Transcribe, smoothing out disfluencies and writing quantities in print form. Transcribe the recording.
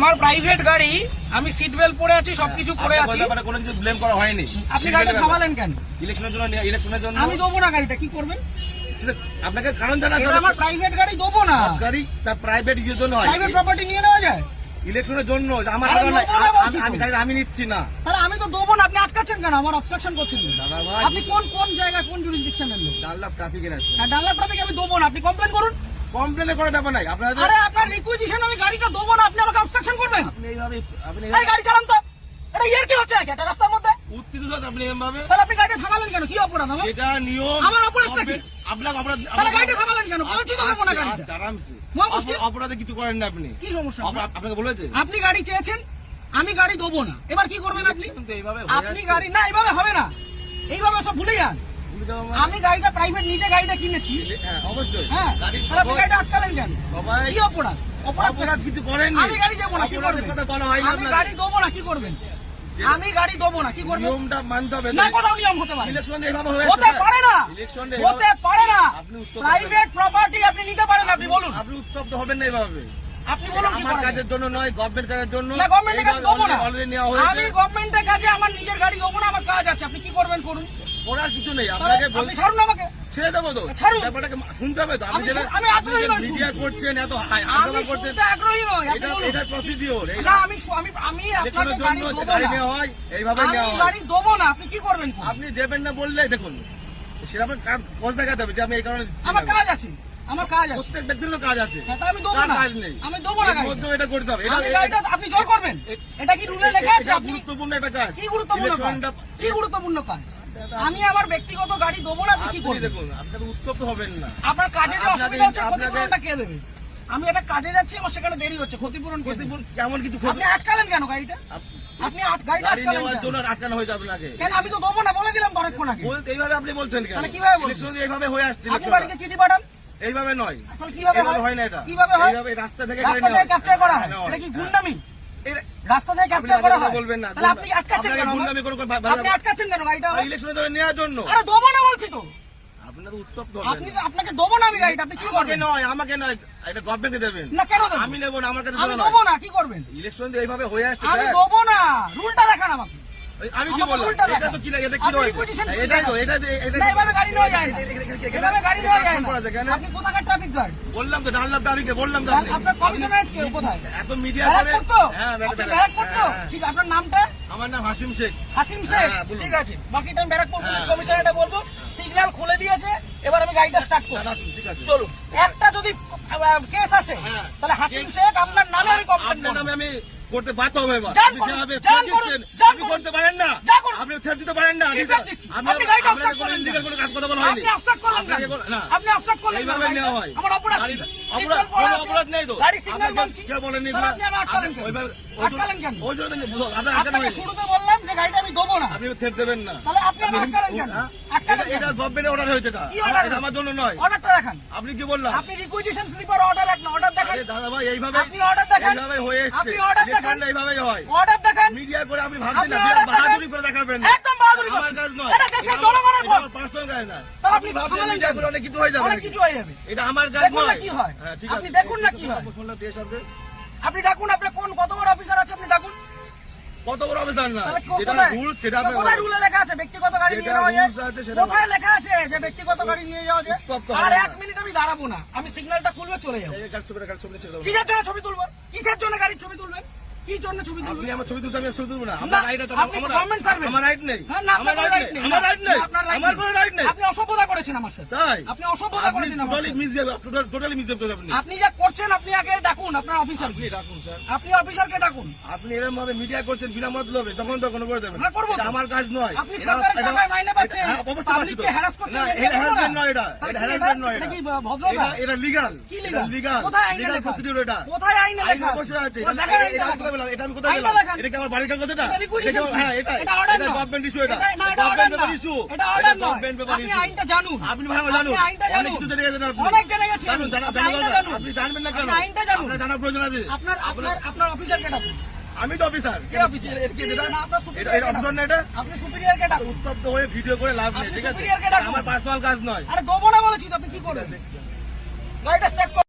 আমার প্রাইভেট গাড়ি, আমি সিট বেল্ট পরে আছি, সবকিছু করে আছি, কোনো কিছু ব্লেম করা হয়নি। আপনি গাড়িটা থামালেন কেন? ইলেকশনের জন্য আমি দেবো না গাড়িটা, কি করবেন? আপনাকে কারণ জানা, আমার প্রাইভেট গাড়ি দেবো না। গাড়ি তার প্রাইভেট ইউজের জন্য হয়, প্রাইভেট প্রপার্টি নিয়ে নেওয়া যায় ইলেকশনের জন্য। আমার গাড়ি আমি নিচ্ছি না, তাহলে আমি তো দেবো না। আপনি আটকাচ্ছেন কেন? আমার অবস্ট্রাকশন করছেন দাদা ভাই। আপনি কোন জায়গায়, কোন জুরিসডিকশনের লোক? ডানলাপ ট্রাফিকের আছে। ডানলাপ ট্রাফিক আমি দেবো না, আপনি কমপ্লেন করুন। কমপ্লেন করে ব্যাপার নাই আপনার। আরে আপনার রিকুইজিশন, আমি গাড়িটা দেবো না, আপনি আমাকে অবস্ট্রাকশন করবেন? আপনি এইভাবে গাড়ি চালান তো, এটা ইয়ার কি হচ্ছে নাকি একটা রাস্তার মধ্যে? উত্তেজিত আপনি এইভাবে, তাহলে আপনি গাড়িটা থামালেন কেন? কি অপরাধ আমার? এটা নিয়ম। আমার অপরাধটা কি? আপনাকে অপরাধ, তাহলে গাড়িটা থামালেন কেন? বলছি তো দেবো না গাড়িটা। আরামসে, মুশকিল। অপরাধে কিছু করেন না আপনি। কি সমস্যা? আপনাকে বলেছে আপনি গাড়ি চেয়েছেন, আমি গাড়ি দেবো না, এবার কি করবেন আপনি? এইভাবে আপনি গাড়ি না, এইভাবে হবে না, এইভাবে সব ভুলে যান। আমি গাড়িটা প্রাইভেট, নিজে গাড়িটা কিনেছি। হ্যাঁ অবশ্যই। হ্যাঁ, তাহলে আপনি গাড়িটা আটকালেন কেন? সবাই কি অপরাধ? অপরাধ কিছু করেননি। আমি গাড়ি দেবো না, কি করবেন? কথা বলা হয় না, আমি গাড়ি দেবো না, কি করবেন? আমি গাড়ি দেবো না, কি করবেন? নিয়মটা মানতে হবে না, কোথাও নিয়ম হতে পারে? ইলেকশন এইভাবে হয়ে হতে পারে না, ইলেকশন হতে পারে না। আপনি উত্তর প্রাইভেট প্রপার্টি আপনি নিতে পারেন, আপনি বলুন। আপনি উত্তপ্ত হবেন না এইভাবে। আপনি বলুন কি আমার করা যায়? কাজের জন্য নয়, গভর্নমেন্ট কাজের জন্য। না, গভর্নমেন্টের কাছে দেবো না। অলরেডি নেওয়া হয়েছে। আমি গভর্নমেন্টের কাছে আমার নিজের গাড়ি দেবো না, আমার কাজ আছে, আপনি কি করবেন করুন। করার কিছু নেই, তাহলে আপনাকে আপনি ছাড়ুন আমাকে। ছেড়ে দেবো তো, ছাড়ুন। ব্যাপারটাকে শুনতে হবে তো। আমি আগ্রহী নই। মিডিয়া করছেন, এত আমি হাঙ্গামা করছেন, শুনতে আগ্রহী নই, আপনি বলুন। এটা প্রসিডিওর। না, আমি আপনাকে ইলেকশনের গাড়ি জন্য দেবো গাড়ি না। নেওয়া হয়, এইভাবে আমি নেওয়া হয়। গাড়ি দেবো না, আপনি কি করবেন করুন। আপনি দেবেন না বললে দেখুন, সেটা আপনার কাজ দেখাতে হবে যে আমি এই কারণে দিচ্ছি আমার না। কাজ আছে, আমার কাজ আছে। প্রত্যেক ব্যক্তির তো কাজ আছে, হ্যাঁ, তা আমি দেবো কার না। কাজ নেই? আমি দেবো না এর গাড়িটা। মধ্যেও এটা করতে হবে। আমি গাড়িটা আপনি জোর করবেন? এটা কি রুলে লেখা আছে? এটা আপনি গুরুত্বপূর্ণ একটা কাজ। কি গুরুত্বপূর্ণ কাজ? ইলেকশনটা- কি গুরুত্বপূর্ণ কাজ? আমি আমার ব্যক্তিগত গাড়ি দেবো না, আপনি কি আপনি করবেন? দেখুন, আপনাকে উত্তপ্ত হবেন না। আপনার কাজে যে আপনাকে- অসুবিধা হচ্ছে, আপনাকে- ক্ষতিপূরণটা কে দেবে? আমি একটা কাজে যাচ্ছি, আমার সেখানে দেরি হচ্ছে, ক্ষতিপূরণ কে দেবে? ক্ষতিপূরণ কেমন কিছু আপনি আটকালেন কেন গাড়িটা? আপনি গাড়িটা গাড়ি আটকালেন নেওয়ার কেন? জন্য আটকানো হয়েছে আপনাকে। কেন? আমি তো দেবো না বলে দিলাম তো অনেকক্ষণ আগে। এইভাবে আপনি বলছেন কেন? তাহলে কিভাবে বলছেন? ইলেকশন এইভাবে হয়ে আসছে। আপনি ইলেকশনটা। বাড়িতে চিঠি পাঠান। এইভাবে নয়, তাহলে কিভাবে এইভাবে হয়? হয় না এটা। কিভাবে হয়? এইভাবে রাস্তা থেকে রাস্তা থেকে ক্যাপচার করা হয়, এটা কি গুন্ডামি? রাস্তা থেকে আপনি ক্যাপচার করা হয়? বলবেন না। তাহলে আপনি আটকাচ্ছেন কেন? গুন্ডামি করে আপনি আটকাচ্ছেন কেন গাড়িটা? ইলেকশনের জন্য নেওয়ার জন্য। আরে দেবো না বলছি তো। আপনার উত্তপ্ত আপনি আপনাকে দেবো না আমি গাড়িটা, আপনি কি আমাকে করবেন? নয়, আমাকে নয়, এটা গভর্নমেন্টকে দেবেন। না, কেন দেবো? আমি নেবো না, আমার কাছে আমি জন্য দেবো নয়। না, কি করবেন? ইলেকশন এইভাবে হয়ে আসছে আমি স্যার। দেবো না, রুলটা দেখান আমাকে। আমি কি আমাকে বললাম? উল্টা এটা দেখান। তো কি লাগে? এটা কি আপনি রয়েছে? requisition এটাই তো, দেখান। এটা না, এভাবে গাড়ি নেওয়া যায় না। এভাবে গাড়ি নেওয়া যায় না। করা আছে কেন? আপনি কোথাকার ট্রাফিক গার্ড? বললাম তো, ডানলাপ ট্রাফিকে বললাম তো আপনি। আপনার কমিশনারেট কে কোথায়? এত মিডিয়া করে। ব্যারাকপুর তো? হ্যাঁ, আপনি ব্যারাকপুর তো? হ্যাঁ। ঠিক, আপনার নামটা? আমার নাম হাসিম শেখ। হাসিম শেখ। হ্যাঁ, বলুন। ঠিক আছে, বাকিটা আমি ব্যারাকপুর পুলিশ হ্যাঁ। কমিশনারেটে বলবো। সিগন্যাল খুলে দিয়েছে, এবার আমি গাড়িটা স্টার্ট করছি। আসুন, ঠিক আছে। চলুন। একটা যদি কেস আসে, হ্যাঁ। তাহলে হাসিম শেখ আপনার নামে আমি কমপ্লেন আপনার করব। নামে আমি করতে বাধ্য হবে এবার। যান আপনি করুন, যেভাবে যান threat করুন, দিচ্ছেন, যান আপনি করুন। করতে পারেন না। যান করুন। আপনি threat দিতে পারেন না। কি threat দিচ্ছি? আপনি গাড়িটা আপনাকে obstruct কোনো করলেন illegal কেন? কোনো কাজ কথা বলা হয়নি। আপনি obstruct করলেন কেন? আপনাকে না। আপনি obstruct করলেন কেন? এইভাবে নেওয়া হয়। আমার অপরাধ কি? গাড়িটা- সিগন্যাল অপরাধ- পড়া কোনো আছে। অপরাধ নেই তো। গাড়ি সিগন্যাল আপনাকে মানছি। কে বলেনি? তাহলে আপনি আমার আটকালেন কেন? ওইভাবে- আটকালেন কেন? ওই জন্য আপনার আটকানো আপনাকে হয়নি। শুরুতে বললাম যে গাড়িটা আমি দেবো না। আপনি থ্রেট দেবেন না। তাহলে আপনি আমার আটকালেন কেন? হ্যাঁ? আটকালেন কেন? এটা গভর্নমেন্টের অর্ডার হয়েছে এটা। কি order? এটা আমার জন্য নয়। অর্ডারটা দেখান। আপনি কি বললাম? আপনি রিকুইজিশন স্লিপার অর্ডার এক না, অর্ডার দেখান। আরে দাদা ভাই, এইভাবে আপনি order দেখান। এইভাবে হয়ে এসেছে। আপনি order দেখান। ইলেকশনটা এইভাবেই হয়। অর্ডার দেখান। মিডিয়া করে আপনি ভাবছেন না, আপনি order বাহাদুরি দেখান। করে দেখাবেন। একদম বাহাদুরি আমার করছেন। কাজ নয়। এটা দেশের জনগণের ভোট। পার্সোনাল কাজ না। তাহলে আপনি আপনি ভাবছেন থামালেন মিডিয়া কেন? করে অনেক কিছু হয়ে যাবে অনেক নাকি? কিছু হয়ে যাবে। এটা আমার কাজ দেখুন না নয়। কি হয়। হ্যাঁ, ঠিক আপনি আছে। দেখুন না কি হয়। ফোনটা দিয়ে সরকার। আপনি ডাকুন, আপনার কত বড় অফিসার আছে আপনি ডাকুন। কত বড় অফিসার না, তাহলে যেটা কোথায়? রুল সেটা তো কোথায় রুলে লেখা আছে ব্যক্তিগত গাড়ি নিয়ে যেটা যাওয়া যায়? rules আছে সেটা- কোথায় লেখা আছে যে ব্যক্তিগত গাড়ি নিয়ে যাওয়া যায়? উত্তপ্ত আর হবে না। 1 মিনিট আমি দাঁড়াবো না, আমি সিগন্যালটা খুলবে চলে যাবো। এই কাজ ছবি ছেড়ে দেবো। কিসের জন্য ছবি তুলবেন? কিসের জন্য গাড়ির ছবি তুলবেন? কি জন্য ছবি আপনি তুলবেন? আমার ছবি তুলছেন, আমি ছবি তুলবো না। না, আমার রাইট আছে। আপনি গভর্নমেন্ট সার্ভেন্ট। আমার রাইট নেই। হ্যাঁ, না, আমার আপনার রাইট right নেই। নেই। আমার রাইট নেই। আপনার right আমার নেই। কোনো রাইট নেই। আপনি অসভ্যতা করেছেন আমার সাথে। তাই আপনি অসভ্যতা করেছেন আমার টোটালি সাথে। মিসবিহেভ, টোটালি মিসবিহেভ করেছেন আপনি। আপনি যা করছেন, আপনি আগে ডাকুন আপনার অফিসার। আপনি ডাকুন স্যার। আপনি অফিসারকে ডাকুন। আপনি এরকম ভাবে মিডিয়া করছেন বিনা মতলবে, তখন তো কোনো করে দেবেন। হ্যাঁ, করবো তো। এটা আমার কাজ নয়। আপনি সরকারের টাকায় মাইনে পাচ্ছেন, হ্যাঁ, অবশ্যই পাচ্ছি তো। পাবলিককে হ্যারাস করছেন, না, এটা এটা করবো না। harassment নয় এটা। তাহলে এটা কি harassment নয় এটা এটা। কি ভদ্রতা? এটা legal। কি এটা লিগাল? legal। কোথায় আইনে Legal লেখা? procedure এটা। কোথায় আইনে আইন লেখা? অবশ্যই আছে। ও, দেখান আইনটা এটা আমি দেখান। কোথায় পেলাম? এটা আমি কোথায় আইনটা পেলাম? দেখান। এটা কি আমার বাড়ির কাগজ এটা? এটা requisition এটা কি- হ্যাঁ, এটা এটা order এটা নয়। গভর্নমেন্ট ইস্যু এটা। না, এটা order গভর্নমেন্ট নয়। ইস্যু। এটা order নয়। গভর্নমেন্ট পেপার আপনি ইস্যু। আইনটা জানুন। আপনি ভালো জানুন। আপনি আইনটা অনেক জানুন। কিছু জেনে গেছেন আপনি। অনেক জেনে গেছি জানুন, আমি। জানা আপনি আইনটা দরকার। জানুন। আপনি জানবেন না কেন? আপনি আইনটা জানুন। আপনার জানার প্রয়োজন আছে। আপনার অফিসারকে ডাকুন। আমি তো অফিসার। কে অফিসার? এটা কি যেটা? না, আপনার superior এটা অফিসার না এটা? আপনি সুপিরিয়রকে ডাকুন। উত্তপ্ত হয়ে ভিডিও করে লাভ নেই, আপনি ঠিক আছে? superior কে ডাকুন। আমার পার্সোনাল কাজ নয়। আরে দেবো না বলেছি তো, আপনি কি করবেন? গাড়িটা স্টার্ট